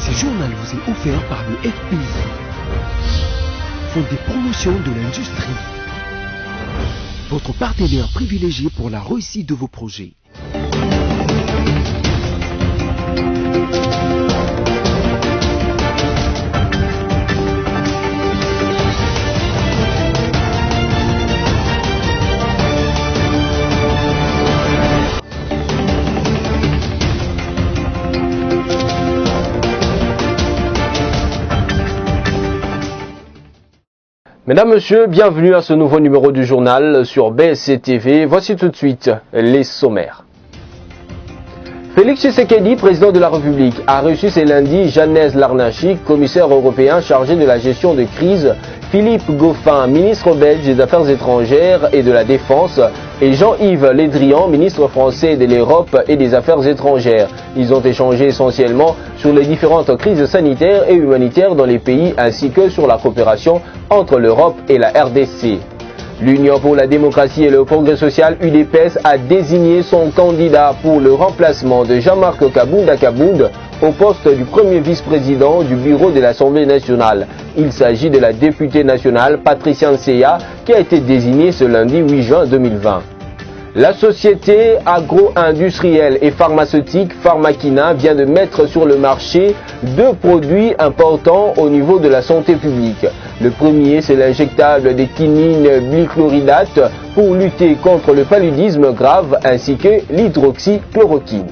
Ce journal vous est offert par le FPI, Fonds de promotion de l'industrie, votre partenaire privilégié pour la réussite de vos projets. Mesdames, Messieurs, bienvenue à ce nouveau numéro du journal sur BSC TV. Voici tout de suite les sommaires. Félix Tshisekedi, président de la République, a reçu ce lundi Janez Larnachi, commissaire européen chargé de la gestion de crise, Philippe Goffin, ministre belge des Affaires étrangères et de la Défense, et Jean-Yves Le Drian, ministre français de l'Europe et des Affaires étrangères. Ils ont échangé essentiellement sur les différentes crises sanitaires et humanitaires dans les pays ainsi que sur la coopération entre l'Europe et la RDC. L'Union pour la démocratie et le progrès social UDPS a désigné son candidat pour le remplacement de Jean-Marc Kabounda Kabound au poste du premier vice-président du bureau de l'Assemblée nationale. Il s'agit de la députée nationale Patricia Nseya qui a été désignée ce lundi 8 juin 2020. La société agro-industrielle et pharmaceutique Pharmakina vient de mettre sur le marché deux produits importants au niveau de la santé publique. Le premier, c'est l'injectable de quinine bichloridate pour lutter contre le paludisme grave ainsi que l'hydroxychloroquine.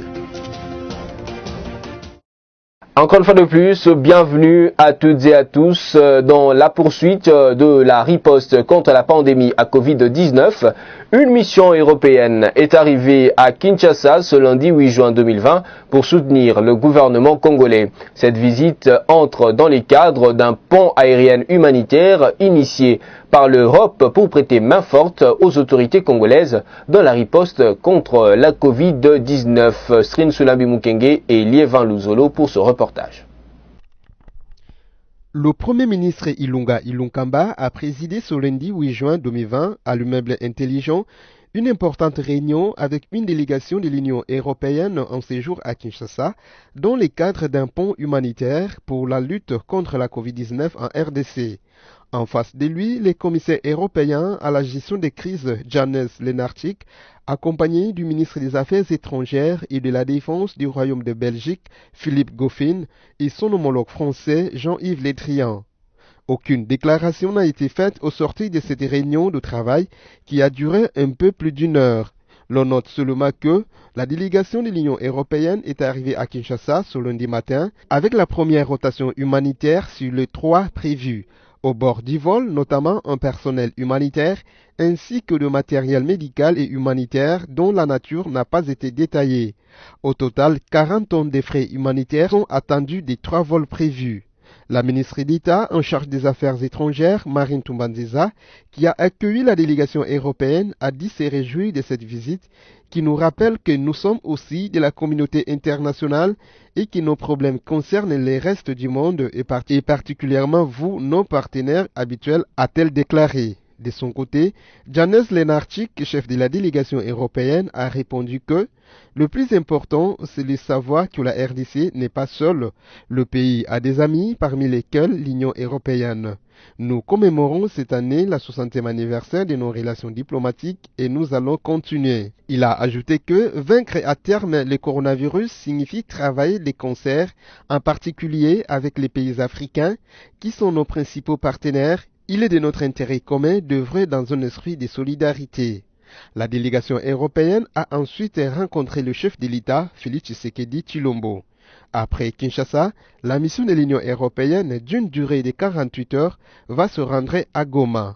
Encore une fois de plus, bienvenue à toutes et à tous dans la poursuite de la riposte contre la pandémie à Covid-19. Une mission européenne est arrivée à Kinshasa ce lundi 8 juin 2020 pour soutenir le gouvernement congolais. Cette visite entre dans les cadres d'un pont aérien humanitaire initié par l'Europe pour prêter main forte aux autorités congolaises dans la riposte contre la Covid-19. Strin Sulambi Mukenge et Liévin Luzolo pour ce reportage. Le Premier ministre Ilunga Ilunkamba a présidé ce lundi 8 juin 2020 à l'immeuble intelligent une importante réunion avec une délégation de l'Union européenne en séjour à Kinshasa dans le cadre d'un pont humanitaire pour la lutte contre la Covid-19 en RDC. En face de lui, le commissaire européen à la gestion des crises Janez Lenarčič, accompagné du ministre des Affaires étrangères et de la Défense du Royaume de Belgique, Philippe Goffin, et son homologue français, Jean-Yves Le Drian. Aucune déclaration n'a été faite au sortir de cette réunion de travail qui a duré un peu plus d'une heure. L'on note seulement que la délégation de l'Union européenne est arrivée à Kinshasa ce lundi matin avec la première rotation humanitaire sur les 3 prévues. Au bord du vol, notamment un personnel humanitaire ainsi que de matériel médical et humanitaire dont la nature n'a pas été détaillée. Au total, 40 tonnes de frais humanitaires sont attendus des 3 vols prévus. La ministre d'État en charge des Affaires étrangères, Marine Toumbanziza, qui a accueilli la délégation européenne, a dit se réjouir de cette visite qui nous rappelle que nous sommes aussi de la communauté internationale et que nos problèmes concernent le reste du monde et particulièrement vous, nos partenaires habituels, a-t-elle déclaré. De son côté, Janez Lenarčič, chef de la délégation européenne, a répondu que le plus important, c'est de savoir que la RDC n'est pas seule. Le pays a des amis, parmi lesquels l'Union européenne. Nous commémorons cette année la 60e anniversaire de nos relations diplomatiques et nous allons continuer. Il a ajouté que vaincre à terme le coronavirus signifie travailler de concert, en particulier avec les pays africains, qui sont nos principaux partenaires. Il est de notre intérêt commun d'œuvrer dans un esprit de solidarité. La délégation européenne a ensuite rencontré le chef de l'État, Félix Tshisekedi Tshilombo. Après Kinshasa, la mission de l'Union européenne d'une durée de 48 heures va se rendre à Goma.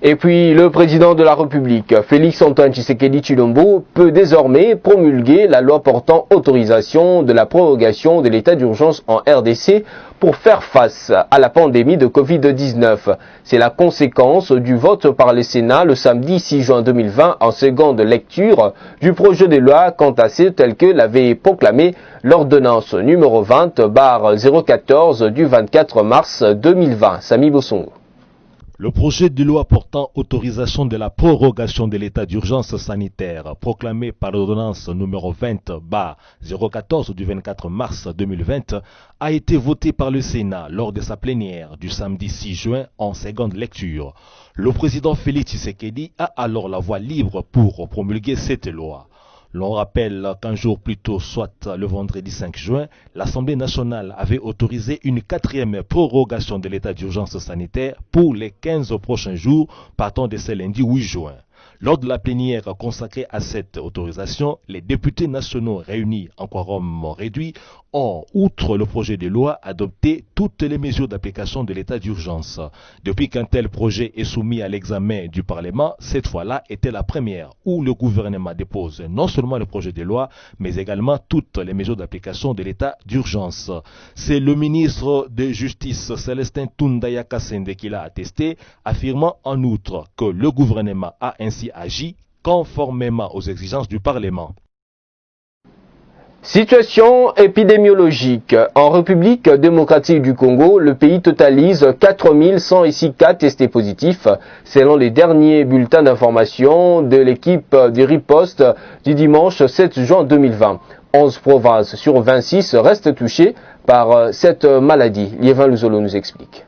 Et puis, le président de la République, Félix-Antoine Tshisekedi Tshilombo, peut désormais promulguer la loi portant autorisation de la prorogation de l'état d'urgence en RDC pour faire face à la pandémie de Covid-19. C'est la conséquence du vote par le Sénat le samedi 6 juin 2020 en seconde lecture du projet de loi quant à ce tel que l'avait proclamé l'ordonnance numéro 20/014 du 24 mars 2020. Sami Bossongo. Le projet de loi portant autorisation de la prorogation de l'état d'urgence sanitaire proclamé par l'ordonnance numéro 20/014 du 24 mars 2020 a été voté par le Sénat lors de sa plénière du samedi 6 juin en seconde lecture. Le président Félix Tshisekedi a alors la voie libre pour promulguer cette loi. L'on rappelle qu'un jour plus tôt, soit le vendredi 5 juin, l'Assemblée nationale avait autorisé une 4e prorogation de l'état d'urgence sanitaire pour les 15 prochains jours, partant de ce lundi 8 juin. Lors de la plénière consacrée à cette autorisation, les députés nationaux réunis en quorum réduit ont, outre le projet de loi, adopté toutes les mesures d'application de l'état d'urgence. Depuis qu'un tel projet est soumis à l'examen du Parlement, cette fois-là était la première où le gouvernement dépose non seulement le projet de loi, mais également toutes les mesures d'application de l'état d'urgence. C'est le ministre de Justice Célestin Tundaya Kassende qui l'a attesté, affirmant en outre que le gouvernement a ainsi agi conformément aux exigences du Parlement. Situation épidémiologique. En République démocratique du Congo, le pays totalise 4106 cas testés positifs, selon les derniers bulletins d'information de l'équipe de riposte du dimanche 7 juin 2020. 11 provinces sur 26 restent touchées par cette maladie. Liévin Luzolo nous explique.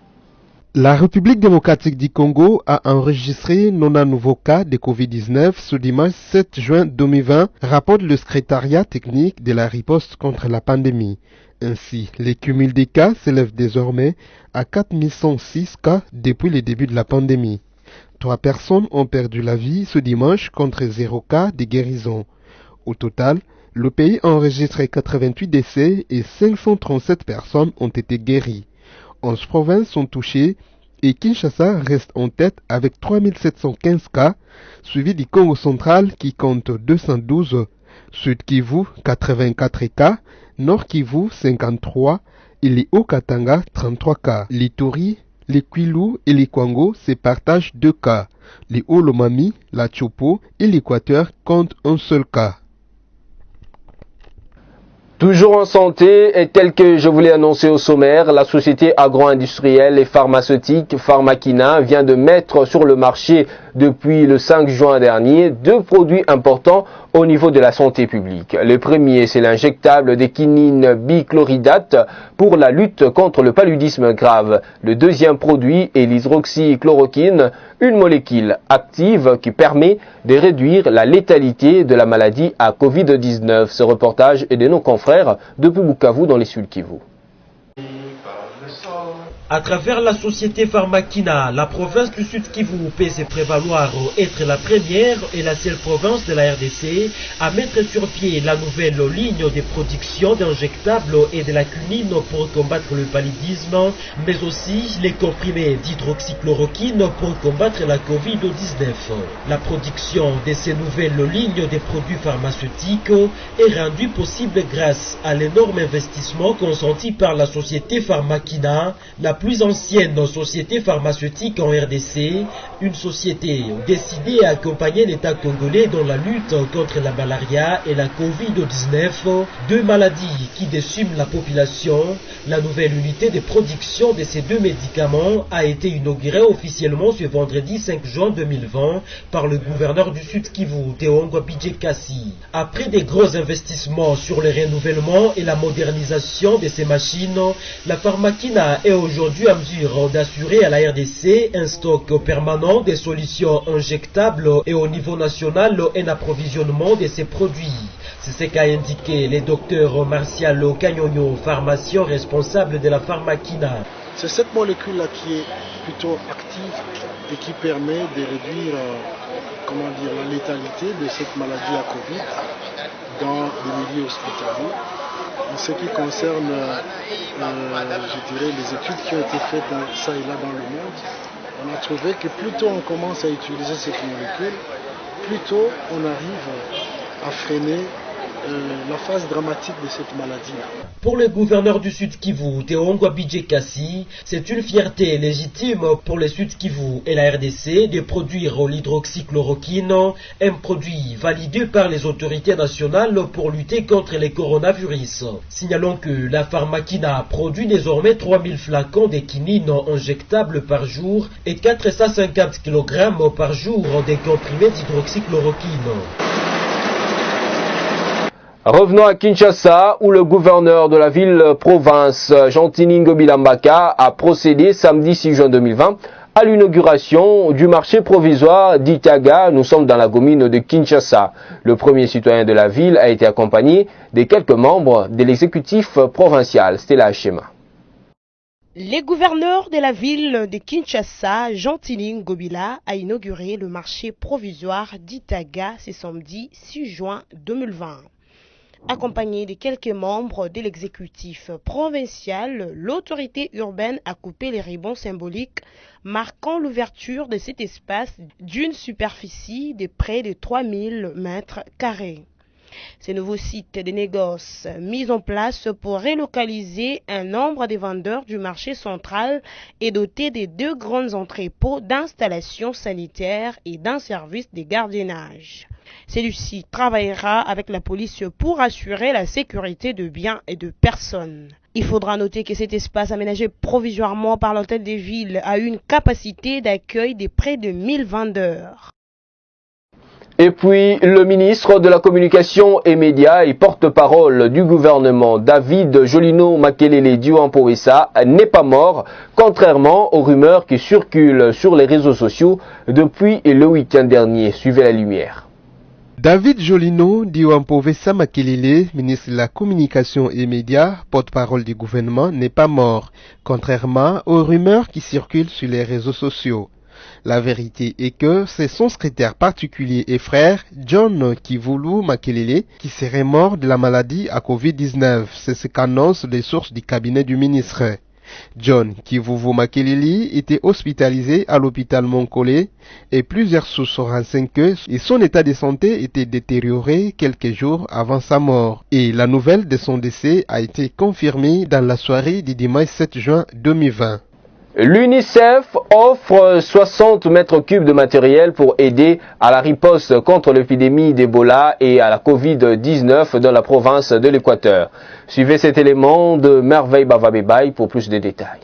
La République démocratique du Congo a enregistré 90 nouveaux cas de Covid-19 ce dimanche 7 juin 2020, rapporte le secrétariat technique de la riposte contre la pandémie. Ainsi, les cumuls des cas s'élèvent désormais à 4106 cas depuis le début de la pandémie. 3 personnes ont perdu la vie ce dimanche contre 0 cas de guérison. Au total, le pays a enregistré 88 décès et 537 personnes ont été guéries. 11 provinces sont touchées et Kinshasa reste en tête avec 3715 cas, suivi du Congo central qui compte 212, Sud Kivu 84 cas, Nord Kivu 53 et les Haut-Katanga 33 cas. Les Ituri, les Kwilu et les Kwango se partagent 2 cas. Les Haut-Lomami, la Chopo et l'Équateur comptent un seul cas. Toujours en santé, et tel que je vous l'ai annoncé au sommaire, la société agro-industrielle et pharmaceutique Pharmakina vient de mettre sur le marché depuis le 5 juin dernier 2 produits importants au niveau de la santé publique. Le premier, c'est l'injectable de quinine bichloridate pour la lutte contre le paludisme grave. Le deuxième produit est l'hydroxychloroquine, une molécule active qui permet de réduire la létalité de la maladie à Covid-19. Ce reportage est de nos confrères depuis Bukavu dans les Sud Kivu. À travers la société Pharmakina, la province du Sud Kivu peut se prévaloir être la première et la seule province de la RDC à mettre sur pied la nouvelle ligne de production d'injectables et de la quinine pour combattre le paludisme, mais aussi les comprimés d'hydroxychloroquine pour combattre la Covid-19. La production de ces nouvelles lignes de produits pharmaceutiques est rendue possible grâce à l'énorme investissement consenti par la société Pharmakina, la plus ancienne société pharmaceutique en RDC, une société décidée à accompagner l'État congolais dans la lutte contre la malaria et la Covid-19, 2 maladies qui déciment la population. La nouvelle unité de production de ces 2 médicaments a été inaugurée officiellement ce vendredi 5 juin 2020 par le gouverneur du Sud Kivu, Théongwa Bijekasi. Après des gros investissements sur le renouvellement et la modernisation de ces machines, la Pharmakina est aujourd'hui à mesure d'assurer à la RDC un stock permanent des solutions injectables et au niveau national un approvisionnement de ces produits. C'est ce qu'a indiqué le docteur Martial Kanyonyo, pharmacien responsable de la Pharmakina. C'est cette molécule-là qui est plutôt active et qui permet de réduire la létalité de cette maladie à Covid dans les milieux hospitaliers. En ce qui concerne, les études qui ont été faites ça et là dans le monde, on a trouvé que plus tôt on commence à utiliser cette molécule, plus tôt on arrive à freiner la phase dramatique de cette maladie-là. Pour le gouverneur du Sud Kivu, Théongwa Bijekasi, c'est une fierté légitime pour le Sud Kivu et la RDC de produire l'hydroxychloroquine, un produit validé par les autorités nationales pour lutter contre les coronavirus. Signalons que la Pharmakina produit désormais 3000 flacons de quinine injectables par jour et 450 kg par jour des comprimés d'hydroxychloroquine. Revenons à Kinshasa, où le gouverneur de la ville-province, Jean-Tini Ngobila-Mbaka, a procédé samedi 6 juin 2020 à l'inauguration du marché provisoire d'Itaga. Nous sommes dans la commune de Kinshasa. Le premier citoyen de la ville a été accompagné de quelques membres de l'exécutif provincial. Stella Hachema. Le gouverneur de la ville de Kinshasa, Jean-Tini Ngobila, a inauguré le marché provisoire d'Itaga ce samedi 6 juin 2020. Accompagné de quelques membres de l'exécutif provincial, l'autorité urbaine a coupé les ribbons symboliques marquant l'ouverture de cet espace d'une superficie de près de 3000 mètres carrés. Ce nouveau site de négoce mis en place pour relocaliser un nombre de vendeurs du marché central est doté de 2 grands entrepôts d'installations sanitaires et d'un service de gardiennage. Celui-ci travaillera avec la police pour assurer la sécurité de biens et de personnes. Il faudra noter que cet espace aménagé provisoirement par l'hôtel des villes a une capacité d'accueil de près de 1000 vendeurs. Et puis, le ministre de la Communication et Médias et porte-parole du gouvernement, David Jolino Makelele Diouampoessa, n'est pas mort, contrairement aux rumeurs qui circulent sur les réseaux sociaux depuis le week-end dernier. Suivez la lumière. David Jolino Diouampoessa Makelele, ministre de la Communication et Médias, porte-parole du gouvernement, n'est pas mort, contrairement aux rumeurs qui circulent sur les réseaux sociaux. La vérité est que c'est son secrétaire particulier et frère, John Kivulu Makelele, qui serait mort de la maladie à Covid-19. C'est ce qu'annoncent les sources du cabinet du ministre. John Kivulu Makelele était hospitalisé à l'hôpital Monkole et plusieurs sources renseignent que son état de santé était détérioré quelques jours avant sa mort. Et la nouvelle de son décès a été confirmée dans la soirée du dimanche 7 juin 2020. L'UNICEF offre 60 mètres cubes de matériel pour aider à la riposte contre l'épidémie d'Ebola et à la Covid-19 dans la province de l'Équateur. Suivez cet élément de Merveille Bavabébaï pour plus de détails.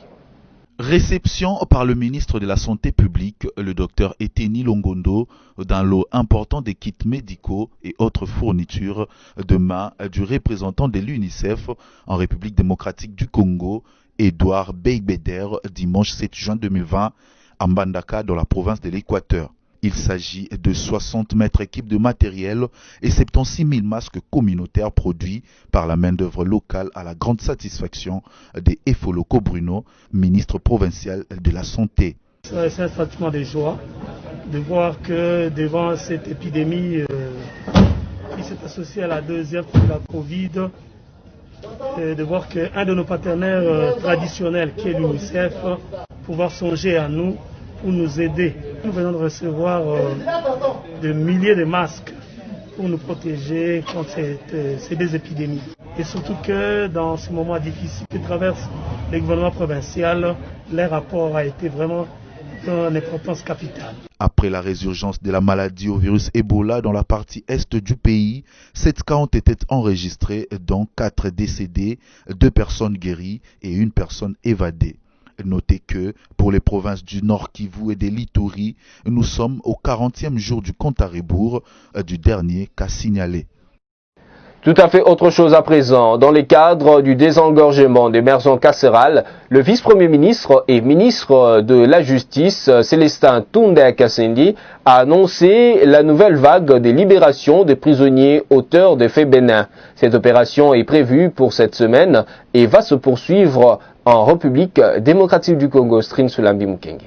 Réception par le ministre de la Santé publique, le docteur Eteni Longondo, d'un lot important de kits médicaux et autres fournitures de main du représentant de l'UNICEF en République démocratique du Congo, Edouard Beibeder, dimanche 7 juin 2020, à Mbandaka, dans la province de l'Équateur. Il s'agit de 60 mètres cubes de matériel et 76 000 masques communautaires produits par la main-d'œuvre locale à la grande satisfaction de Efoloko Bruno, ministre provincial de la Santé. C'est un sentiment de joie de voir que devant cette épidémie qui s'est associée à la deuxième de la Covid, de voir qu'un de nos partenaires traditionnels, qui est l'UNICEF, pouvoir songer à nous pour nous aider. Nous venons de recevoir des milliers de masques pour nous protéger contre ces deux épidémies. Et surtout que dans ces moments difficiles que traverse le gouvernement provincial, leur rapport a été vraiment d'une importance capitale. Après la résurgence de la maladie au virus Ebola dans la partie est du pays, 7 cas ont été enregistrés, dont 4 décédés, 2 personnes guéries et 1 personne évadée. Notez que, pour les provinces du Nord Kivu et de l'Ituri, nous sommes au 40e jour du compte à rebours du dernier cas signalé. Tout à fait autre chose à présent. Dans le cadre du désengorgement des maisons carcérales, le vice-premier ministre et ministre de la Justice, Célestin Toundé Kassendi, a annoncé la nouvelle vague de libération des prisonniers auteurs de faits bénins. Cette opération est prévue pour cette semaine et va se poursuivre en République démocratique du Congo. String Sulambi Mukenge.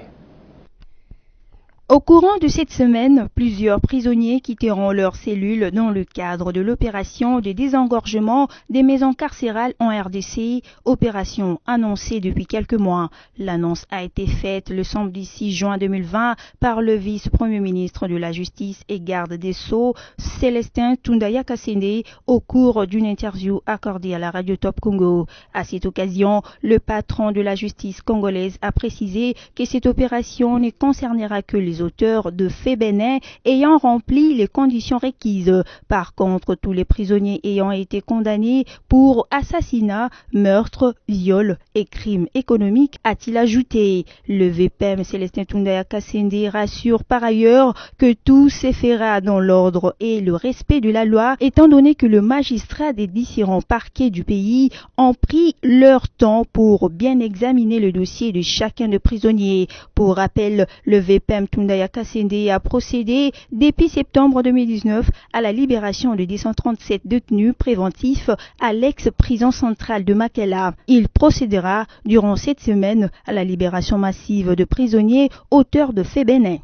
Au courant de cette semaine, plusieurs prisonniers quitteront leurs cellules dans le cadre de l'opération de désengorgement des maisons carcérales en RDC, opération annoncée depuis quelques mois. L'annonce a été faite le samedi 6 juin 2020 par le vice-premier ministre de la Justice et garde des Sceaux, Célestin Tundaya Kassende, au cours d'une interview accordée à la radio Top Congo. À cette occasion, le patron de la justice congolaise a précisé que cette opération ne concernera que les auteurs de faits bénins ayant rempli les conditions requises. Par contre, tous les prisonniers ayant été condamnés pour assassinat, meurtre, viol et crimes économiques, a-t-il ajouté. Le VPM Célestin Tundaya Kassende rassure par ailleurs que tout se fera dans l'ordre et le respect de la loi, étant donné que le magistrat des différents parquets du pays ont pris leur temps pour bien examiner le dossier de chacun des prisonniers. Pour rappel, le VPM Tundaya Kassende a procédé depuis septembre 2019 à la libération de 237 détenus préventifs à l'ex-prison centrale de Makela. Il procédera durant cette semaine à la libération massive de prisonniers auteurs de faits bénins.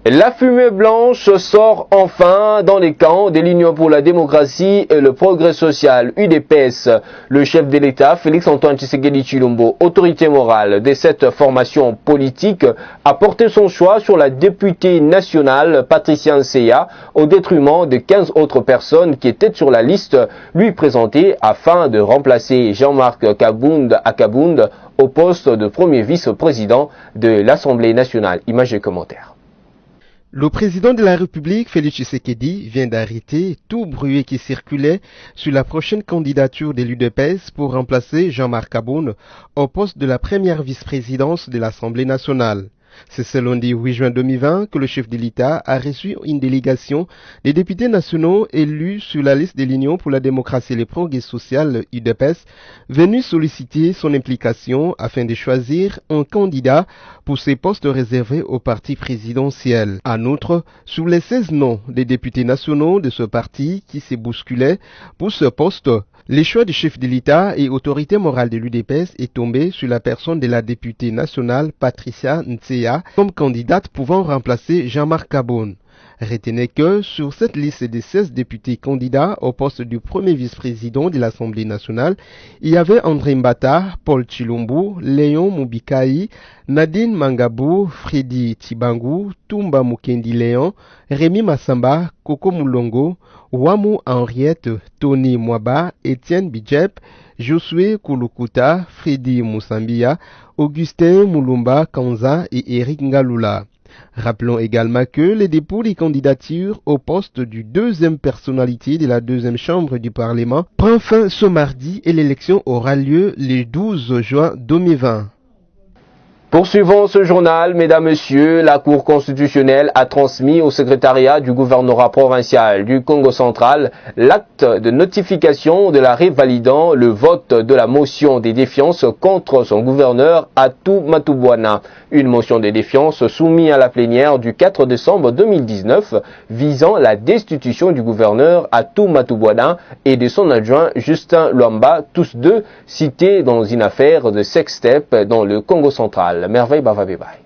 La fumée blanche sort enfin dans les camps de l'Union pour la démocratie et le progrès social, UDPS. Le chef de l'État, Félix-Antoine Tshisekedi Tshilombo, autorité morale de cette formation politique, a porté son choix sur la députée nationale Patricia Nseya au détriment de 15 autres personnes qui étaient sur la liste lui présentée afin de remplacer Jean-Marc Kabound au poste de premier vice-président de l'Assemblée nationale. Images et commentaires. Le président de la République, Félix Tshisekedi, vient d'arrêter tout bruit qui circulait sur la prochaine candidature de l'UDPS pour remplacer Jean-Marc Kabound au poste de la première vice-présidence de l'Assemblée nationale. C'est ce lundi 8 juin 2020 que le chef de l'État a reçu une délégation des députés nationaux élus sur la liste de l'Union pour la démocratie et le progrès social UDPS, venus solliciter son implication afin de choisir un candidat pour ces postes réservés au parti présidentiel. En outre, sur les 16 noms des députés nationaux de ce parti qui se bousculaient pour ce poste, le choix du chef de l'État et autorité morale de l'UDPS est tombé sur la personne de la députée nationale Patricia Nseya comme candidate pouvant remplacer Jean-Marc Kabound. Retenez que sur cette liste des 16 députés candidats au poste du premier vice-président de l'Assemblée nationale, il y avait André Mbata, Paul Tshilombo, Léon Moubikai, Nadine Mangabou, Freddy Tibangu, Tumba Mukendi Léon, Rémi Massamba, Coco Moulongo, Wamu Henriette, Tony Mwaba, Étienne Bidjep, Josué Kulukuta, Freddy Moussambia, Augustin Moulumba Kanza et Eric Ngalula. Rappelons également que les dépôts des candidatures au poste du deuxième personnalité de la deuxième chambre du Parlement prend fin ce mardi et l'élection aura lieu le 12 juin 2020. Poursuivons ce journal, mesdames, messieurs. La Cour constitutionnelle a transmis au secrétariat du gouvernorat provincial du Congo central l'acte de notification de l'arrêt validant le vote de la motion de défiance contre son gouverneur Atou Matubwana. Une motion de défiance soumise à la plénière du 4 décembre 2019 visant la destitution du gouverneur Atou Matubwana et de son adjoint Justin Luamba, tous deux cités dans une affaire de sextape dans le Congo central. Merveille Bavabébaï.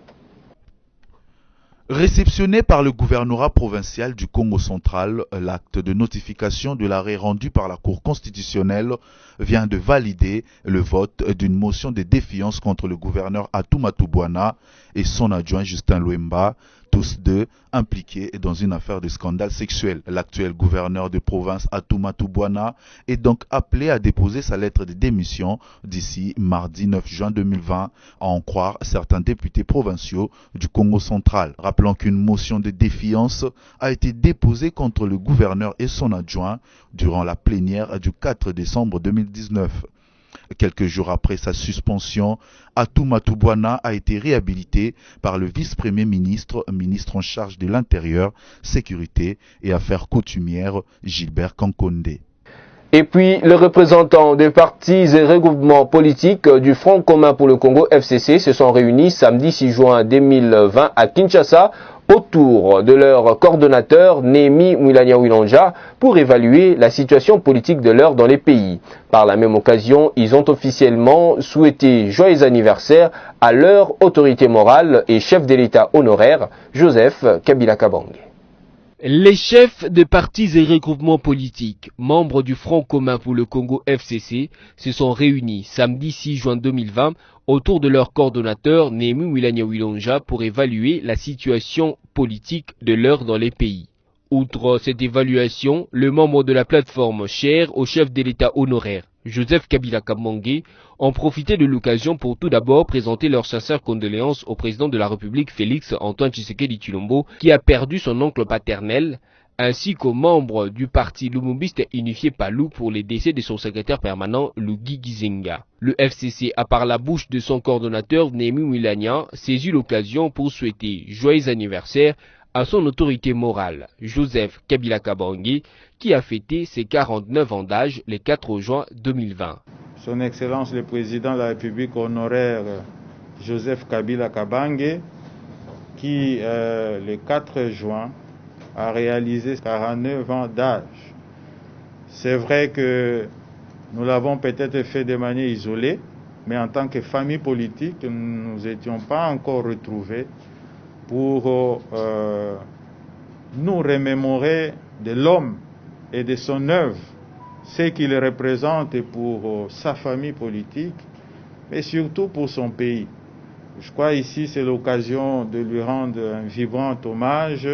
Réceptionné par le gouvernorat provincial du Congo central, l'acte de notification de l'arrêt rendu par la Cour constitutionnelle vient de valider le vote d'une motion de défiance contre le gouverneur Atou Matubwana et son adjoint Justin Luamba, tous deux impliqués dans une affaire de scandale sexuel. L'actuel gouverneur de province Atou Matubwana est donc appelé à déposer sa lettre de démission d'ici mardi 9 juin 2020, à en croire certains députés provinciaux du Congo central. Rappelons qu'une motion de défiance a été déposée contre le gouverneur et son adjoint durant la plénière du 4 décembre 2019. Quelques jours après sa suspension, Atou Matubwana a été réhabilité par le vice-premier ministre, ministre en charge de l'Intérieur, Sécurité et Affaires coutumières, Gilbert Kankonde. Et puis, les représentants des partis et regroupements politiques du Front commun pour le Congo FCC se sont réunis samedi 6 juin 2020 à Kinshasa autour de leur coordonnateur Némi Mwilanya Wilonja pour évaluer la situation politique de l'heure dans les pays. Par la même occasion, ils ont officiellement souhaité joyeux anniversaire à leur autorité morale et chef de l'État honoraire, Joseph Kabila Kabange. Les chefs des partis et regroupements politiques, membres du Front commun pour le Congo FCC, se sont réunis samedi 6 juin 2020 autour de leur coordonnateur Némi Mwilanya Wilonja pour évaluer la situation politique de l'heure dans les pays. Outre cette évaluation, le membre de la plateforme chère au chef de l'État honoraire, Joseph Kabila Kabange, ont profité de l'occasion pour tout d'abord présenter leurs sincères condoléances au président de la République Félix Antoine Tshisekedi Tshilombo qui a perdu son oncle paternel, ainsi qu'aux membres du parti Lumumbiste unifié Palou pour les décès de son secrétaire permanent Lugi Gizenga. Le FCC a par la bouche de son coordonnateur Némi Mwilanya saisi l'occasion pour souhaiter joyeux anniversaire à son autorité morale, Joseph Kabila Kabange, qui a fêté ses 49 ans d'âge le 4 juin 2020. Son Excellence le Président de la République honoraire Joseph Kabila Kabange, qui le 4 juin a réalisé 49 ans d'âge. C'est vrai que nous l'avons peut-être fait de manière isolée, mais en tant que famille politique, nous n'étions pas encore retrouvés pour nous remémorer de l'homme et de son œuvre, ce qu'il représente pour sa famille politique, mais surtout pour son pays. Je crois ici c'est l'occasion de lui rendre un vibrant hommage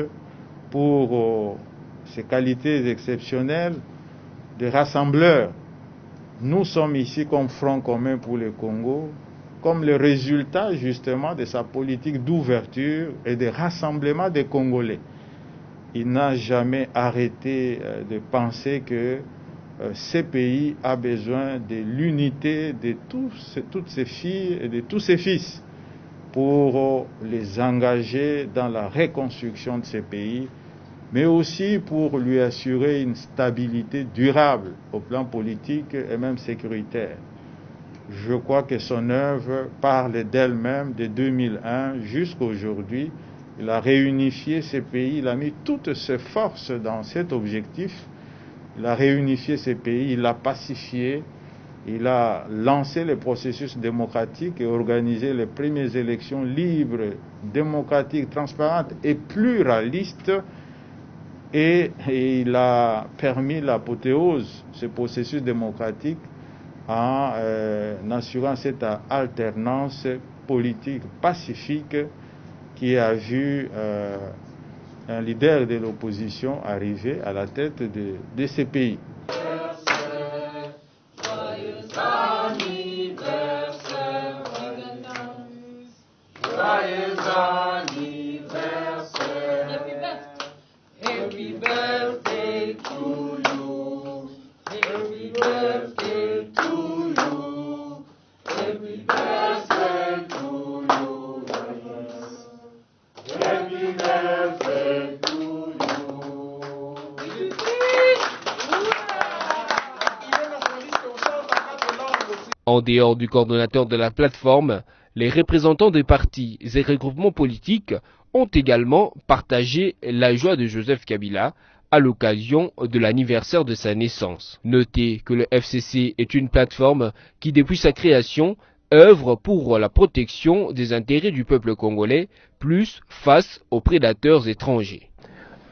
pour ses qualités exceptionnelles de rassembleur. Nous sommes ici comme Front commun pour le Congo, comme le résultat justement de sa politique d'ouverture et de rassemblement des Congolais. Il n'a jamais arrêté de penser que ce pays a besoin de l'unité de toutes ses filles et de tous ses fils pour les engager dans la reconstruction de ce pays, mais aussi pour lui assurer une stabilité durable au plan politique et même sécuritaire. Je crois que son œuvre parle d'elle-même de 2001 jusqu'à aujourd'hui. Il a réunifié ces pays, il a mis toutes ses forces dans cet objectif. Il a réunifié ces pays, il l'a pacifié, il a lancé le processus démocratique et organisé les premières élections libres, démocratiques, transparentes et pluralistes. Et il a permis l'apothéose, ce processus démocratique, en assurant cette alternance politique pacifique qui a vu un leader de l'opposition arriver à la tête de ces pays. En dehors du coordonnateur de la plateforme, les représentants des partis et regroupements politiques ont également partagé la joie de Joseph Kabila à l'occasion de l'anniversaire de sa naissance. Notez que le FCC est une plateforme qui, depuis sa création, œuvre pour la protection des intérêts du peuple congolais, plus face aux prédateurs étrangers.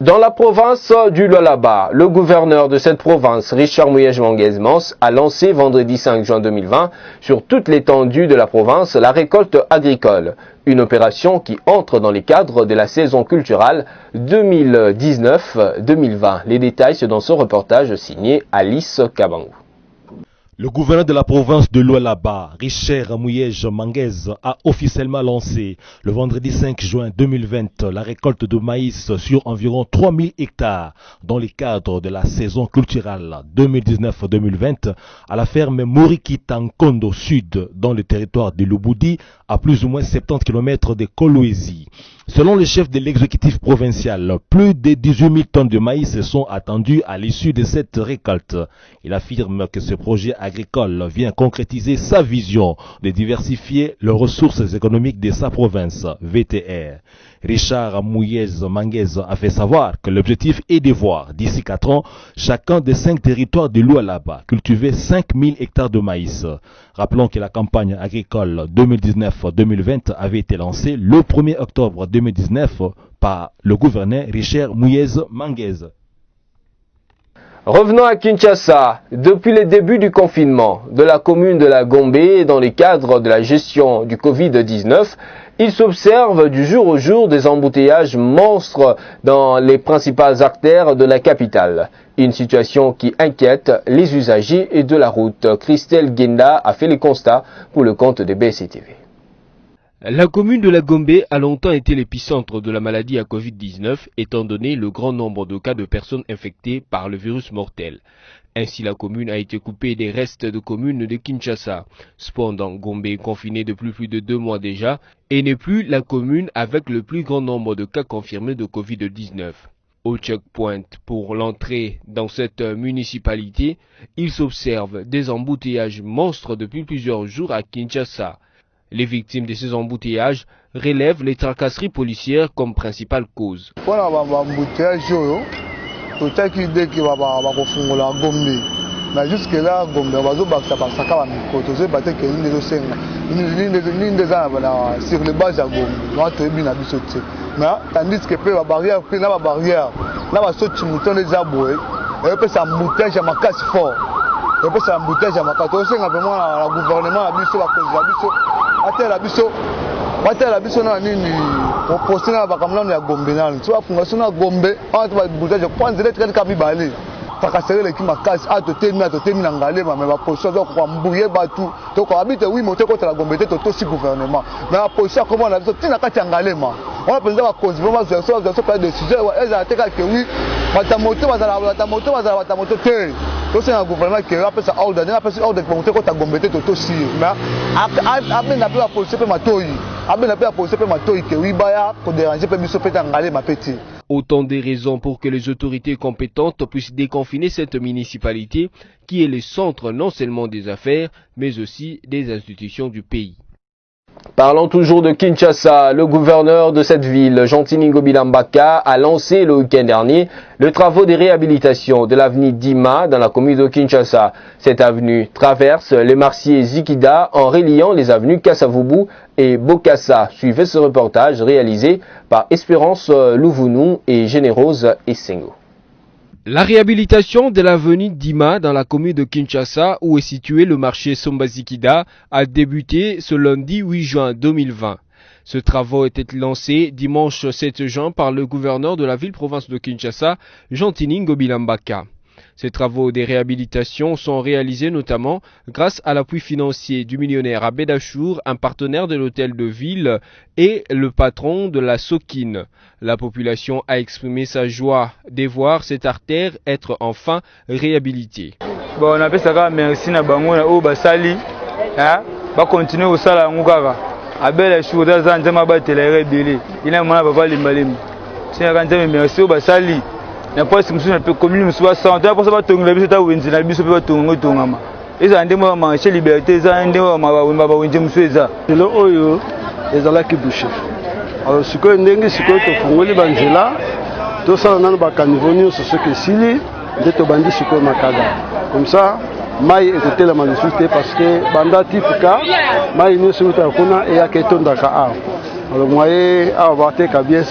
Dans la province du Lualaba, le gouverneur de cette province, Richard Muyej-Manguez-Mans, a lancé vendredi 5 juin 2020 sur toute l'étendue de la province la récolte agricole, une opération qui entre dans les cadres de la saison culturelle 2019-2020. Les détails sont dans ce reportage signé Alice Kabangou. Le gouverneur de la province de Lualaba, Richard Muyej-Manguez, a officiellement lancé le vendredi 5 juin 2020 la récolte de maïs sur environ 3000 hectares dans le cadre de la saison culturelle 2019-2020 à la ferme Morikita Nkondo Sud dans le territoire de Lubudi à plus ou moins 70 km de Kolwezi. Selon le chef de l'exécutif provincial, plus de 18 000 tonnes de maïs sont attendues à l'issue de cette récolte. Il affirme que ce projet agricole vient concrétiser sa vision de diversifier les ressources économiques de sa province, VTR. Richard Mouyez Manguez a fait savoir que l'objectif est de voir, d'ici 4 ans, chacun des 5 territoires de Lualaba cultiver 5 000 hectares de maïs. Rappelons que la campagne agricole 2019-2020 avait été lancée le 1er octobre 2019 par le gouverneur Richard Mouyez Manguez. Revenons à Kinshasa. Depuis le début du confinement de la commune de la Gombe dans le cadre de la gestion du Covid-19, il s'observe du jour au jour des embouteillages monstres dans les principales artères de la capitale. Une situation qui inquiète les usagers de la route. Christelle Genda a fait le constat pour le compte de BCTV. La commune de la Gombe a longtemps été l'épicentre de la maladie à Covid-19, étant donné le grand nombre de cas de personnes infectées par le virus mortel. Ainsi, la commune a été coupée des restes de communes de Kinshasa. Cependant, Gombe est confinée depuis plus de 2 mois déjà et n'est plus la commune avec le plus grand nombre de cas confirmés de Covid-19. Au checkpoint pour l'entrée dans cette municipalité, il s'observe des embouteillages monstres depuis plusieurs jours à Kinshasa. Les victimes de ces embouteillages relèvent les tracasseries policières comme principale cause. Mais jusque-là, Gombe, sur les bases à Gombe, mais tandis que la barrière, la barrière, là, on saute mouton les arbres, et puis ça embouteille à ma casse fort. Et puis ça embouteille à ma casse. Aussi, vraiment, le gouvernement a biso, la cause, la biso, la biso, na nini, pour poster na bakamla na Gombe na, tu vois, fondation na Gombe, on va bouteille, je pense que c'est très kabibale. Takasere les qui ma casse, à te terminer en galère, mais ma position doit quoi mbouiller batou. Donc on habite oui, monter contre la Gombe, c'est aussi gouvernement. Mais la position comment on a besoin, tu n'as qu'à t'engager ma. On a besoin de cause vraiment sur ce de sujet, elles ont été que oui, batamoto, batamoto, donc c'est un gouvernement qui appelle ça ordre, appelle ça ordre pour monter contre la Gombe, c'est aussi. Mais après n'a plus la position pour ma toy, après n'a plus la position pour ma toy que oui, baya pour déranger, pour mieux faire engager ma petite. Autant de raisons pour que les autorités compétentes puissent déconfiner cette municipalité qui est le centre non seulement des affaires, mais aussi des institutions du pays. Parlons toujours de Kinshasa. Le gouverneur de cette ville, Gentini Ngobila-Mbaka, a lancé le week-end dernier les travaux de réhabilitation de l'avenue Dima dans la commune de Kinshasa. Cette avenue traverse les marchés Zikida en reliant les avenues Kassavubu et Bokassa. Suivez ce reportage réalisé par Espérance Louvounou et Générose Essengo. La réhabilitation de l'avenue Dima dans la commune de Kinshasa où est situé le marché Sombazikida a débuté ce lundi 8 juin 2020. Ce travaux était lancé dimanche 7 juin par le gouverneur de la ville-province de Kinshasa, Gentini Ngobila-Mbaka. Ces travaux de réhabilitation sont réalisés notamment grâce à l'appui financier du millionnaire Abed-Achour, un partenaire de l'hôtel de ville et le patron de la Sokine. La population a exprimé sa joie de voir cette artère être enfin réhabilitée. Bon, on appelle ça merci na bango na o basali, hein, ba continuer au sala ngukaka. Abed-Achour za nzema ba télé rebelé. Ina mona ba limbalim. C'est quand même merci au basali. Na poste musu na pe commune musu ba santé pour ça ba tonga biso ta wenzi na biso pe ba tonga tongama eza ndemo marché liberté eza ndemo ba wenzi musu eza le oyo ezala ki boucher alors siko ndenge siko to fungoli banzela to sala nanu ba kanivoni so ce que sili de to bandi siko makada comme ça mai ekotela manusute parce que banda tipuka mai ne se muta kuna e yaketonda ka a alors moi bien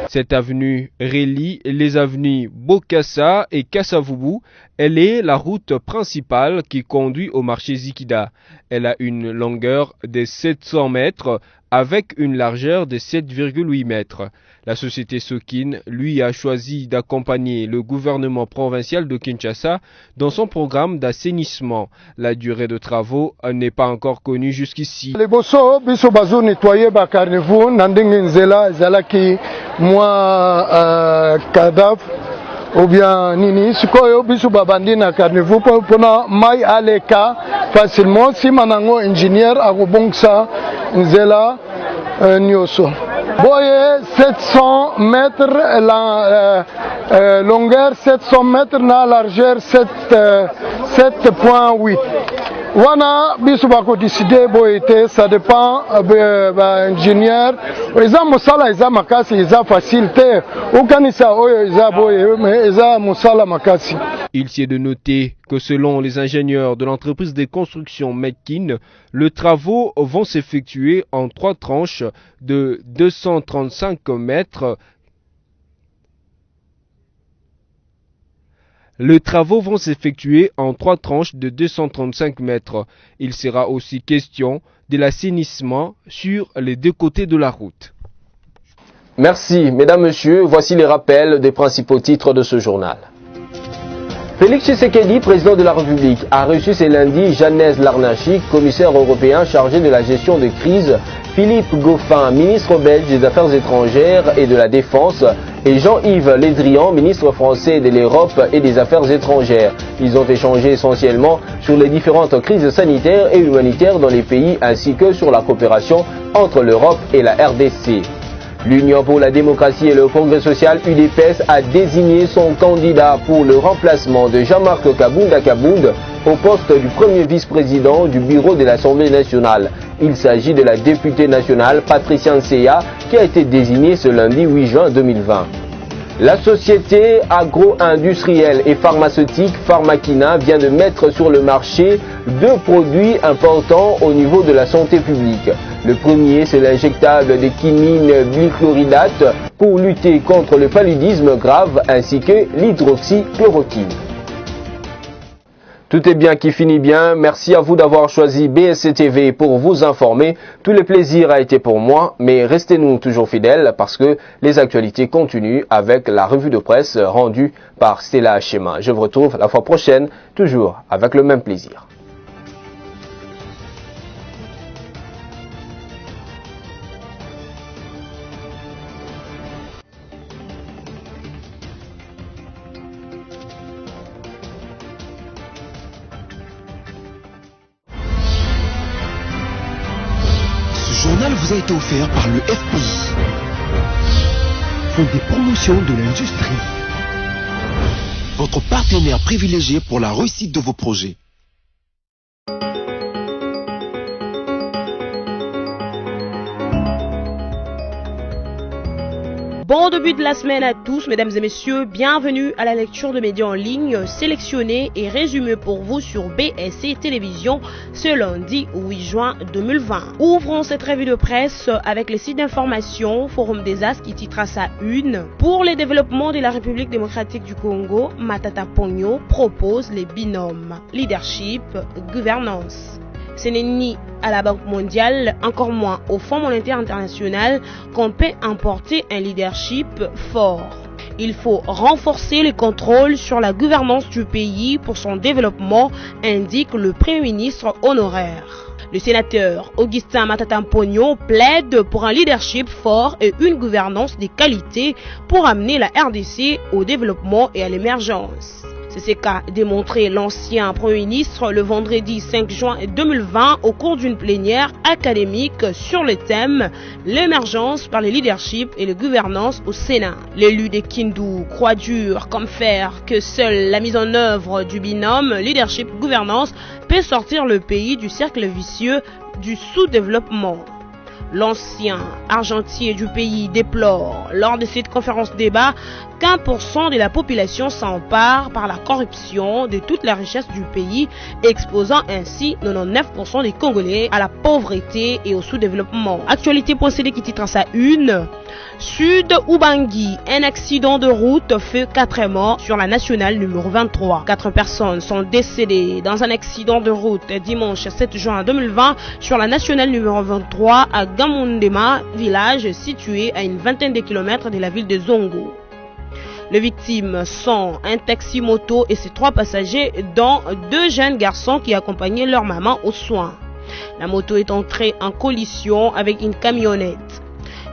cette avenue relie les avenues Bokassa et Kassavubu. Elle est la route principale qui conduit au marché Zikida. Elle a une longueur de 700 mètres avec une largeur de 7,8 mètres. La société Sokine, lui, a choisi d'accompagner le gouvernement provincial de Kinshasa dans son programme d'assainissement. La durée de travaux n'est pas encore connue jusqu'ici. Les bosso, biso bazo nettoyer ba carnivore, nandenge nzela zalaki moi cadavre ou bien nini sikoyo biso babandi na carnivore pona mai aleka facilement si manango ingénieur akobongisa nzela nyoso. Boye 700 mètres la longueur 700 mètres na largeur 7.8. Wana biso bako décider boyete, ça dépend ingénieur. Eza mosala eza makasi eza facilité. Okanisa oyo eza boye mais eza mosala makasi. Il s'est de noter que selon les ingénieurs de l'entreprise des constructions Mekin, les travaux vont s'effectuer en 3 tranches de 235 mètres. Les travaux vont s'effectuer en 3 tranches de 235 mètres. Il sera aussi question de l'assainissement sur les 2 côtés de la route. Merci, mesdames, messieurs. Voici les rappels des principaux titres de ce journal. Félix Tshisekedi, président de la République, a reçu ce lundi Janez Larnachi, commissaire européen chargé de la gestion de crise, Philippe Goffin, ministre belge des Affaires étrangères et de la Défense, et Jean-Yves Le Drian, ministre français de l'Europe et des Affaires étrangères. Ils ont échangé essentiellement sur les différentes crises sanitaires et humanitaires dans les pays ainsi que sur la coopération entre l'Europe et la RDC. L'Union pour la démocratie et le progrès social UDPS a désigné son candidat pour le remplacement de Jean-Marc Kabunda Kabound au poste du premier vice-président du bureau de l'Assemblée nationale. Il s'agit de la députée nationale Patricia Nseya qui a été désignée ce lundi 8 juin 2020. La société agro-industrielle et pharmaceutique Pharmakina vient de mettre sur le marché 2 produits importants au niveau de la santé publique. Le premier, c'est l'injectable de quinine bichloridate pour lutter contre le paludisme grave ainsi que l'hydroxychloroquine. Tout est bien qui finit bien. Merci à vous d'avoir choisi BSC TV pour vous informer. Tout le plaisir a été pour moi, mais restez-nous toujours fidèles parce que les actualités continuent avec la revue de presse rendue par Stella Hachema. Je vous retrouve la fois prochaine, toujours avec le même plaisir. Ce journal vous a été offert par le FPI, Fonds des promotions de l'industrie, votre partenaire privilégié pour la réussite de vos projets. Bon début de la semaine à tous, mesdames et messieurs. Bienvenue à la lecture de médias en ligne sélectionnés et résumés pour vous sur BSC Télévision ce lundi 8 juin 2020. Ouvrons cette revue de presse avec les sites d'information Forum des As qui titre à sa une. Pour le développement de la République démocratique du Congo, Matata Ponyo propose les binômes leadership, gouvernance. Ce n'est ni à la Banque mondiale, encore moins au Fonds monétaire international qu'on peut importer un leadership fort. Il faut renforcer les contrôles sur la gouvernance du pays pour son développement, indique le Premier ministre honoraire. Le sénateur Augustin Matata Ponyo plaide pour un leadership fort et une gouvernance de qualité pour amener la RDC au développement et à l'émergence. C'est ce qu'a démontré l'ancien Premier ministre le vendredi 5 juin 2020 au cours d'une plénière académique sur le thème « L'émergence par le leadership et la gouvernance au Sénat ». L'élu de Kindu croit dur comme fer que seule la mise en œuvre du binôme leadership-gouvernance peut sortir le pays du cercle vicieux du sous-développement. L'ancien argentier du pays déplore lors de cette conférence débat qu'1% de la population s'empare par la corruption de toute la richesse du pays, exposant ainsi 99% des Congolais à la pauvreté et au sous-développement. Actualité.cd qui titre à sa une. Sud Ubangi, un accident de route fait 4 morts sur la nationale numéro 23. 4 personnes sont décédées dans un accident de route dimanche 7 juin 2020 sur la nationale numéro 23 à Gamundema, village situé à une vingtaine de kilomètres de la ville de Zongo. Les victimes sont un taxi-moto et ses 3 passagers, dont 2 jeunes garçons qui accompagnaient leur maman aux soins. La moto est entrée en collision avec une camionnette.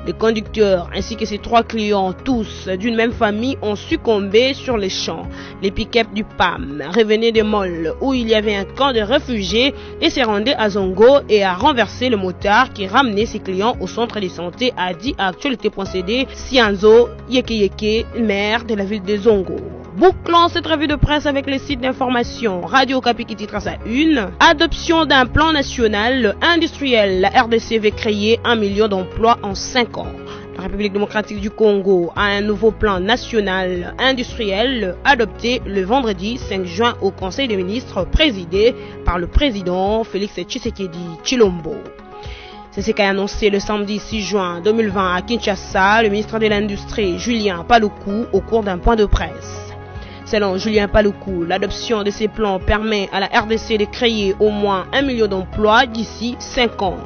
Les conducteurs ainsi que ses 3 clients, tous d'une même famille, ont succombé sur les champs. Les pick-up du PAM revenaient de Mol où il y avait un camp de réfugiés et se rendaient à Zongo et a renversé le motard qui ramenait ses clients au centre de santé, a dit à Actualité.cd Sianzo Yeke, maire de la ville de Zongo. Bouclons cette revue de presse avec les sites d'information. Radio Okapi qui titre sa une. Adoption d'un plan national industriel. La RDC veut créer 1 million d'emplois en 5 ans. La République démocratique du Congo a un nouveau plan national industriel adopté le vendredi 5 juin au Conseil des ministres présidé par le président Félix Tshisekedi Tshilombo. C'est ce qu'a annoncé le samedi 6 juin 2020 à Kinshasa le ministre de l'Industrie Julien Paluku au cours d'un point de presse. Selon Julien Paluku, l'adoption de ces plans permet à la RDC de créer au moins 1 million d'emplois d'ici 5 ans.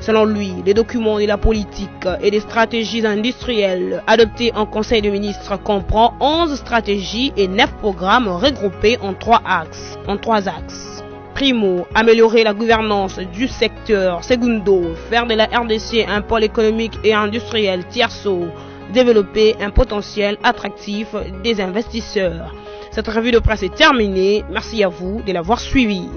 Selon lui, les documents de la politique et des stratégies industrielles adoptés en Conseil des ministres comprend 11 stratégies et 9 programmes regroupés en 3 axes. Primo, améliorer la gouvernance du secteur. Segundo, faire de la RDC un pôle économique et industriel. Tierso, développer un potentiel attractif des investisseurs. Cette revue de presse est terminée. Merci à vous de l'avoir suivie.